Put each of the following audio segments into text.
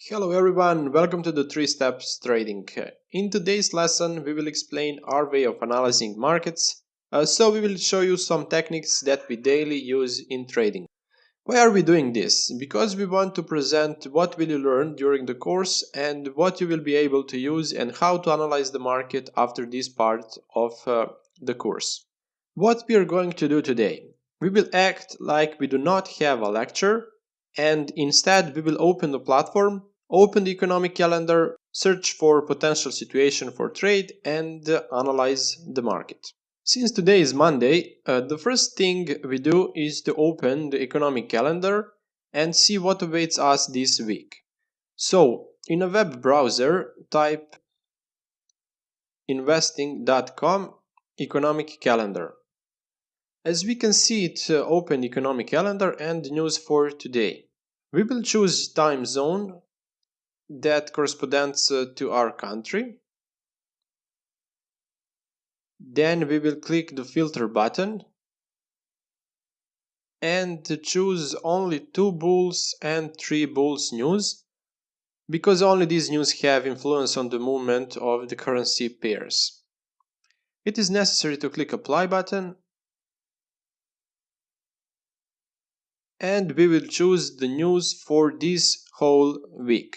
Hello everyone, welcome to the 3 Steps Trading. In today's lesson, we will explain our way of analyzing markets. So we will show you some techniques that we daily use in trading. Why are we doing this? Because we want to present what will you learn during the course and what you will be able to use and how to analyze the market after this part of the course. What we are going to do today? We will act like we do not have a lecture and instead we will open the platform, open the economic calendar, search for potential situation for trade and analyze the market. Since today is Monday, the first thing we do is to open the economic calendar and see what awaits us this week. So, in a web browser, type investing.com economic calendar. As we can see, it open economic calendar and news for today. We will choose time zone that corresponds to our country. Then we will click the filter button and choose only 2 bulls and 3 bulls news, because only these news have influence on the movement of the currency pairs. It is necessary to click apply button and we will choose the news for this whole week.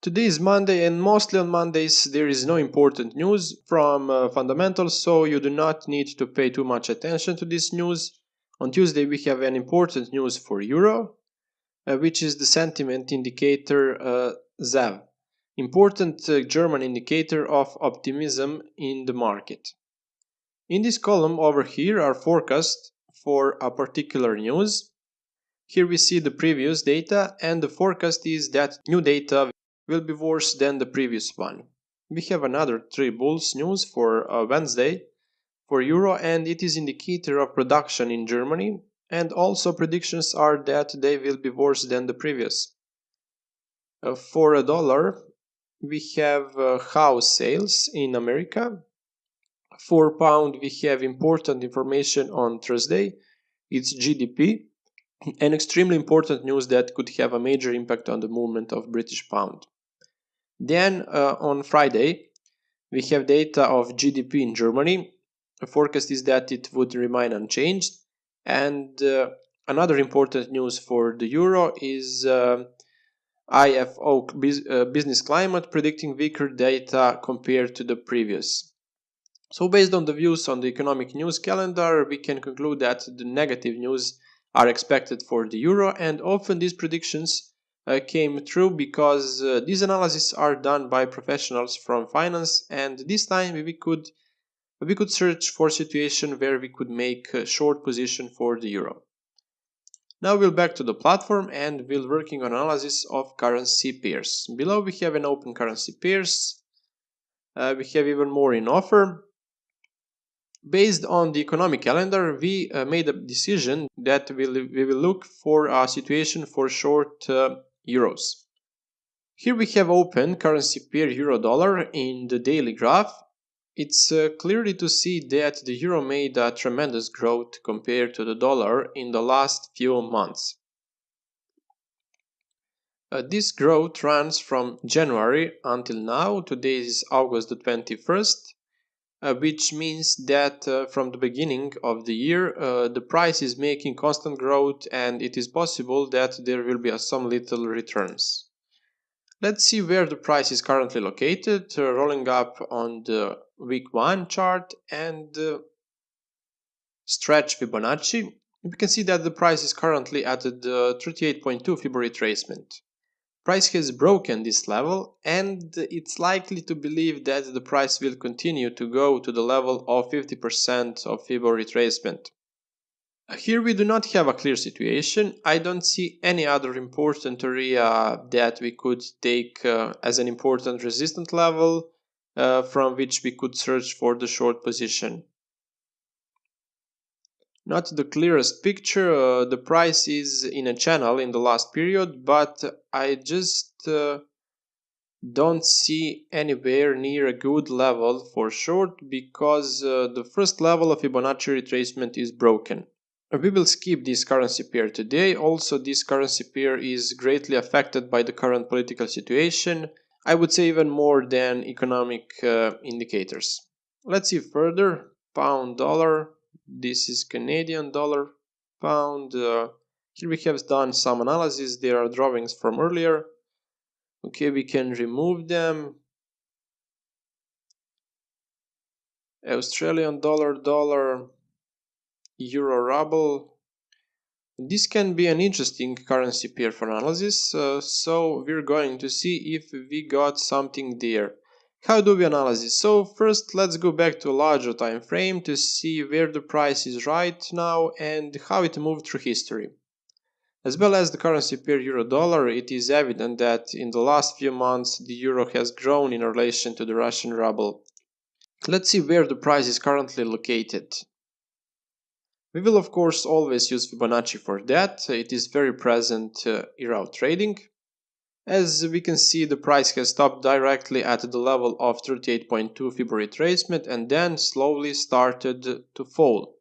Today is Monday and mostly on Mondays there is no important news from fundamentals, so you do not need to pay too much attention to this news. On Tuesday we have an important news for Euro, which is the sentiment indicator ZEV, important German indicator of optimism in the market. In this column over here are forecasts for a particular news. Here we see the previous data and the forecast is that new data will be worse than the previous one. We have another 3 bulls news for Wednesday for Euro and it is indicator of production in Germany, and also predictions are that they will be worse than the previous. For a dollar we have house sales in America. For pound we have important information on Thursday, it's GDP, an extremely important news that could have a major impact on the movement of British pound. Then on Friday we have data of GDP in Germany. The forecast is that it would remain unchanged, and another important news for the euro is IFO business climate predicting weaker data compared to the previous. So based on the views on the economic news calendar, we can conclude that the negative news are expected for the euro, and often these predictions came true because these analyses are done by professionals from finance, and this time we could search for a situation where we could make a short position for the euro. Now we'll back to the platform and we'll working on analysis of currency pairs. Below we have an open currency pairs. We have even more in offer. Based on the economic calendar, we made a decision that we will look for a situation for short euros. Here we have open currency pair euro dollar in the daily graph. It's clearly to see that the euro made a tremendous growth compared to the dollar in the last few months. This growth runs from January until now. Today is August the 21st. Which means that from the beginning of the year the price is making constant growth and it is possible that there will be some little returns. Let's see where the price is currently located, rolling up on the week 1 chart and stretch Fibonacci. We can see that the price is currently at the 38.2 Fibonacci retracement. Price has broken this level and it's likely to believe that the price will continue to go to the level of 50% of Fibonacci retracement. Here we do not have a clear situation. I don't see any other important area that we could take as an important resistance level from which we could search for the short position. Not the clearest picture, the price is in a channel in the last period, but I just don't see anywhere near a good level for short because the first level of Fibonacci retracement is broken. We will skip this currency pair today. Also, this currency pair is greatly affected by the current political situation. I would say even more than economic indicators. Let's see further. Pound dollar. This is Canadian dollar. Pound. Here we have done some analysis. There are drawings from earlier. Okay, we can remove them. Australian dollar, dollar, euro, ruble. This can be an interesting currency pair for analysis, so we're going to see if we got something there. How do we analyze it? So first let's go back to a larger time frame to see where the price is right now and how it moved through history. As well as the currency pair euro-dollar, it is evident that in the last few months the euro has grown in relation to the Russian ruble. Let's see where the price is currently located. We will of course always use Fibonacci for that. It is very present in our trading. As we can see, the price has stopped directly at the level of 38.2 Fib retracement and then slowly started to fall.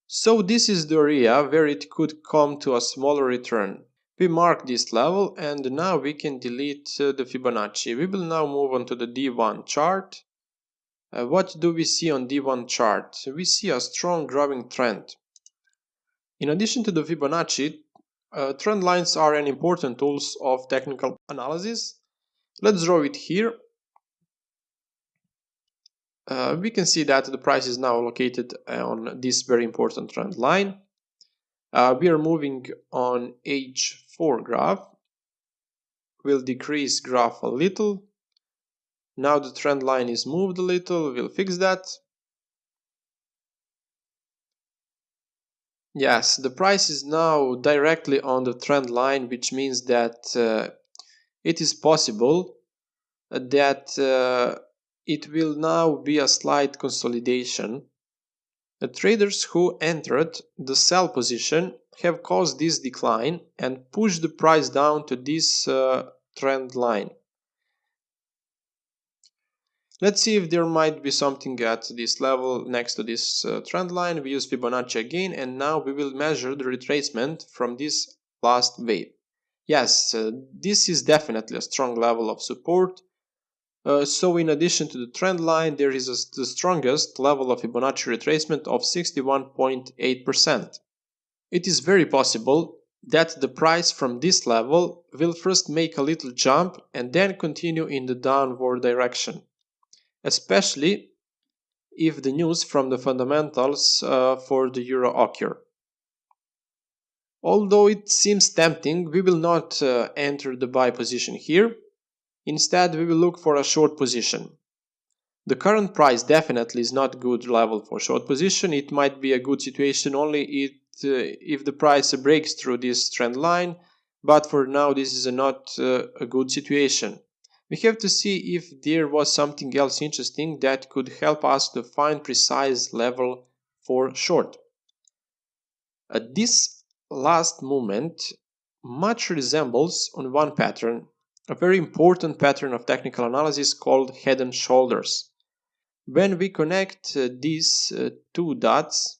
So this is the area where it could come to a smaller return. We mark this level and now we can delete the Fibonacci. We will now move on to the D1 chart. What do we see on D1 chart? We see a strong growing trend. In addition to the Fibonacci, trend lines are an important tool of technical analysis. Let's draw it here. We can see that the price is now located on this very important trend line. We are moving on H4 graph. We'll decrease graph a little. Now the trend line is moved a little. We'll fix that. Yes, the price is now directly on the trend line, which means that it is possible that it will now be a slight consolidation. The traders who entered the sell position have caused this decline and pushed the price down to this trend line. Let's see if there might be something at this level next to this trend line. We use Fibonacci again and now we will measure the retracement from this last wave. Yes, this is definitely a strong level of support. So in addition to the trend line, there is the strongest level of Fibonacci retracement of 61.8%. It is very possible that the price from this level will first make a little jump and then continue in the downward direction, especially if the news from the fundamentals for the euro occur. Although it seems tempting, we will not enter the buy position here. Instead, we will look for a short position. The current price definitely is not a good level for short position. It might be a good situation only if the price breaks through this trend line, but for now this is not a good situation. We have to see if there was something else interesting that could help us to find precise level for short. This last movement much resembles on one pattern, a very important pattern of technical analysis called head and shoulders. When we connect these two dots,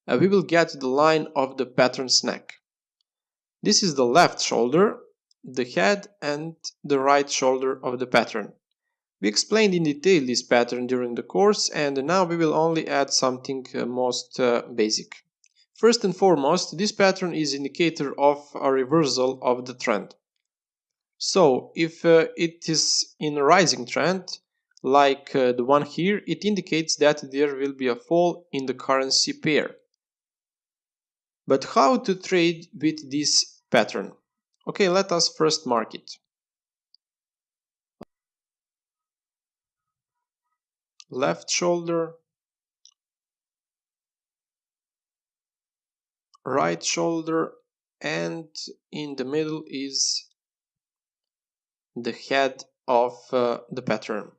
we will get the line of the pattern's neck. This is the left shoulder, the head, and the right shoulder of the pattern. We explained in detail this pattern during the course, and now we will only add something most basic. First and foremost, this pattern is an indicator of a reversal of the trend. So, if it is in a rising trend, like the one here, it indicates that there will be a fall in the currency pair. But how to trade with this pattern? Okay, let us first mark it. Left shoulder, right shoulder, and in the middle is the head of the pattern.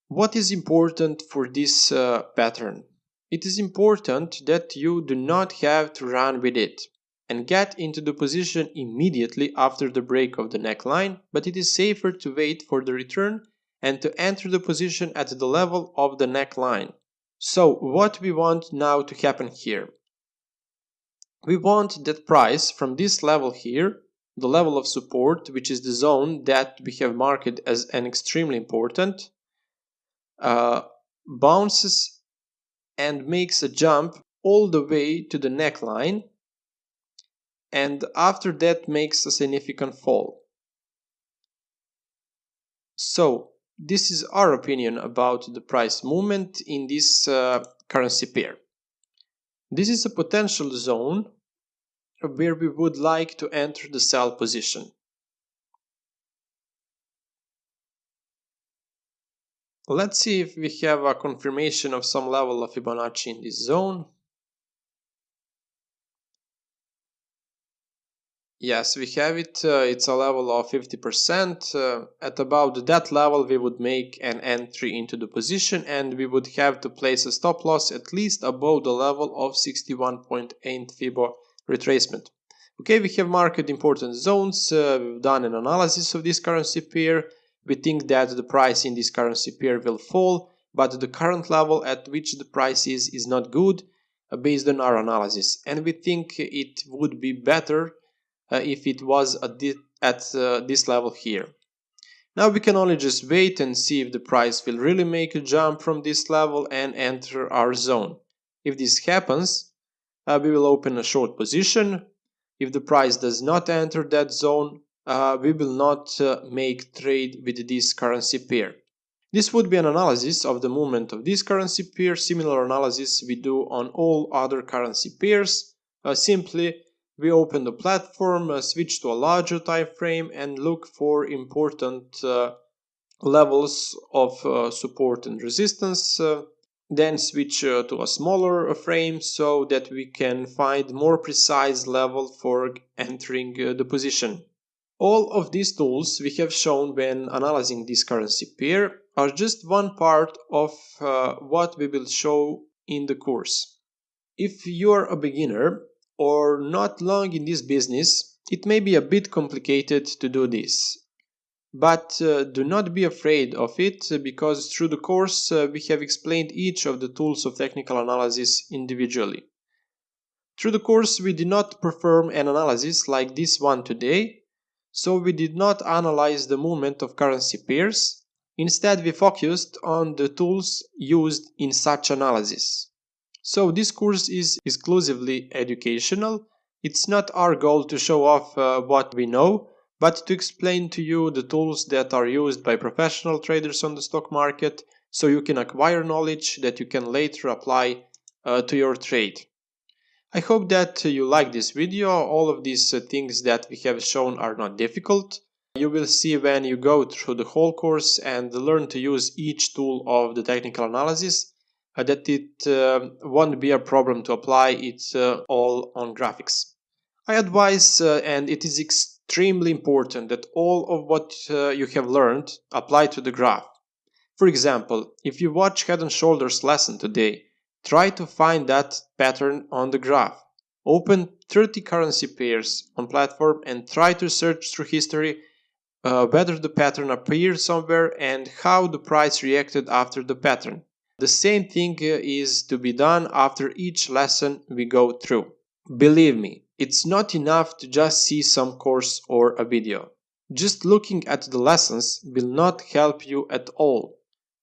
What is important for this pattern? It is important that you do not have to run with it and get into the position immediately after the break of the neckline, but it is safer to wait for the return and to enter the position at the level of the neckline. So what we want now to happen here? We want that price from this level here, the level of support, which is the zone that we have marked as an extremely important, bounces and makes a jump all the way to the neckline, and after that makes a significant fall. So this is our opinion about the price movement in this currency pair. This is a potential zone where we would like to enter the sell position. Let's see if we have a confirmation of some level of Fibonacci in this zone. Yes, we have it. It's a level of 50%. At about that level, we would make an entry into the position, and we would have to place a stop loss at least above the level of 61.8 Fibo retracement. Okay, we have marked important zones. We've done an analysis of this currency pair. We think that the price in this currency pair will fall, but the current level at which the price is not good based on our analysis, and we think it would be better if it was at this level here. Now we can only just wait and see if the price will really make a jump from this level and enter our zone. If this happens, we will open a short position. If the price does not enter that zone, we will not make trade with this currency pair. This would be an analysis of the movement of this currency pair. Similar analysis we do on all other currency pairs. Simply we open the platform, switch to a larger time frame, and look for important levels of support and resistance. Then switch to a smaller frame so that we can find more precise level for entering the position. All of these tools we have shown when analyzing this currency pair are just one part of what we will show in the course. If you are a beginner or not long in this business, it may be a bit complicated to do this. But do not be afraid of it, because through the course we have explained each of the tools of technical analysis individually. Through the course we did not perform an analysis like this one today, so we did not analyze the movement of currency pairs. Instead we focused on the tools used in such analysis. So this course is exclusively educational. It's not our goal to show off what we know, but to explain to you the tools that are used by professional traders on the stock market, so you can acquire knowledge that you can later apply to your trade. I hope that you like this video. All of these things that we have shown are not difficult. You will see when you go through the whole course and learn to use each tool of the technical analysis that it won't be a problem to apply it all on graphics. I advise, and it is extremely important, that all of what you have learned apply to the graph. For example, if you watch Head and Shoulders lesson today, try to find that pattern on the graph. Open 30 currency pairs on platform and try to search through history whether the pattern appeared somewhere and how the price reacted after the pattern. The same thing is to be done after each lesson we go through. Believe me, it's not enough to just see some course or a video. Just looking at the lessons will not help you at all.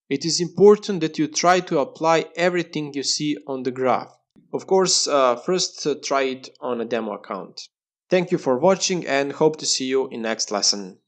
It is important that you try to apply everything you see on the graph. Of course, first try it on a demo account. Thank you for watching and hope to see you in next lesson.